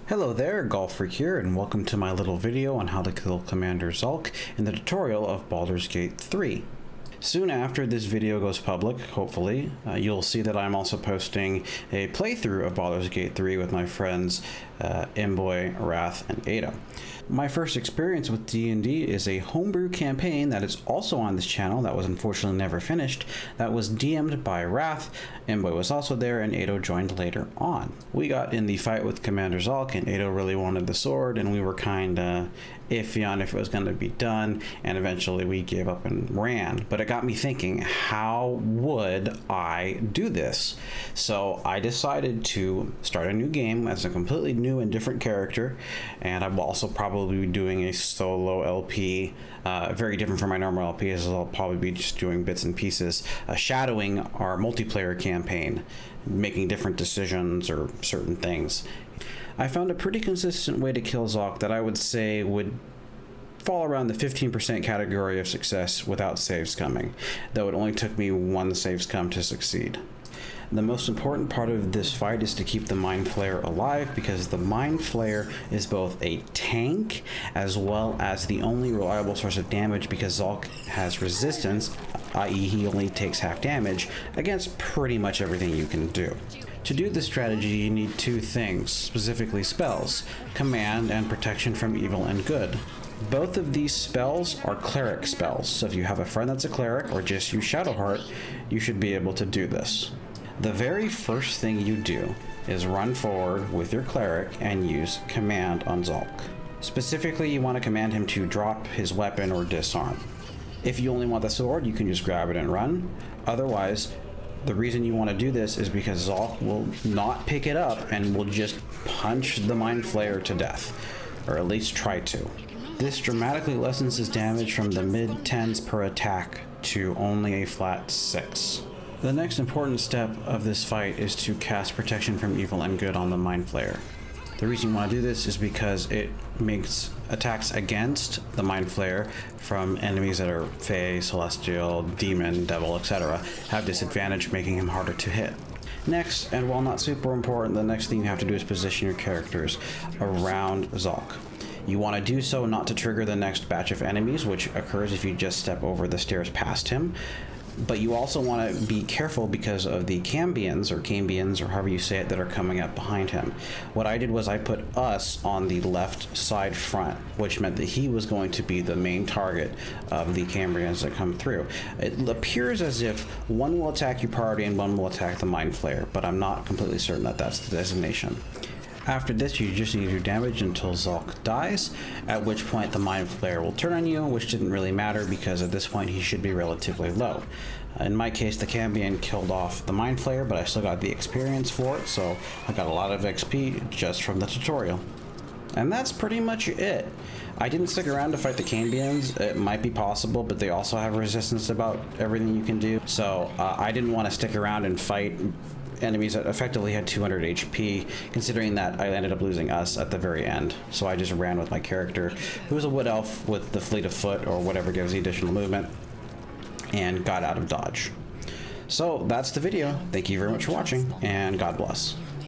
Hello there, Golf Freak here, and welcome to my little video on how to kill Comander Zhalk in the tutorial of Baldur's Gate 3. Soon after this video goes public, hopefully, you'll see that I'm also posting a playthrough of Baldur's Gate 3 with my friends Imboy, Wrath, and Ada. My first experience with D&D is a homebrew campaign that is also on this channel that was unfortunately never finished, that was DM'd by Wrath. Imboy was also there, and Ada joined later on. We got in the fight with Comander Zhalk, and Ada really wanted the sword, and we were kinda iffy on if it was going to be done, and eventually we gave up and ran. But it got me thinking, how would I do this? So I decided to start a new game as a completely new and different character, and I will also probably be doing a solo LP, very different from my normal LP, as I'll probably be just doing bits and pieces, shadowing our multiplayer campaign, making different decisions or certain things. I found a pretty consistent way to kill Zhalk that I would say would fall around the 15% category of success without saves coming, though it only took me one saves come to succeed. The most important part of this fight is to keep the mindflayer alive, because the mindflayer is both a tank as well as the only reliable source of damage, because Zhalk has resistance, i.e. he only takes half damage against pretty much everything you can do. To do this strategy, you need two things, specifically spells: command and protection from evil and good. Both of these spells are cleric spells, so if you have a friend that's a cleric or just use Shadowheart, you should be able to do this. The very first thing you do is run forward with your cleric and use command on Zhalk. Specifically, you want to command him to drop his weapon or disarm. If you only want the sword, you can just grab it and run. Otherwise, the reason you want to do this is because Zhalk will not pick it up and will just punch the mindflayer to death, or at least try to. This dramatically lessens his damage from the mid-10s per attack to only a flat 6. The next important step of this fight is to cast protection from evil and good on the mindflayer. The reason you want to do this is because it makes attacks against the mindflayer from enemies that are Fae, Celestial, Demon, Devil, etc. have disadvantage, making him harder to hit. Next, and while not super important, the next thing you have to do is position your characters around Zhalk. You want to do so not to trigger the next batch of enemies, which occurs if you just step over the stairs past him. But you also want to be careful because of the Cambions or however you say it that are coming up behind him. What I did was I put us on the left side front, which meant that he was going to be the main target of the Cambions that come through. It appears as if one will attack your party and one will attack the mindflayer, but I'm not completely certain that that's the designation. After this, you just need to do damage until Zhalk dies, at which point the mindflayer will turn on you, which didn't really matter because at this point he should be relatively low. In my case, the Cambion killed off the mindflayer, but I still got the experience for it, so I got a lot of XP just from the tutorial. And that's pretty much it. I didn't stick around to fight the Cambions. It might be possible, but they also have resistance about everything you can do, so I didn't want to stick around and fight enemies that effectively had 200 HP, considering that I ended up losing us at the very end. So I just ran with my character, who was a wood elf with the fleet of foot, or whatever gives the additional movement, and got out of dodge. So that's the video. Thank you very much for watching, and God bless.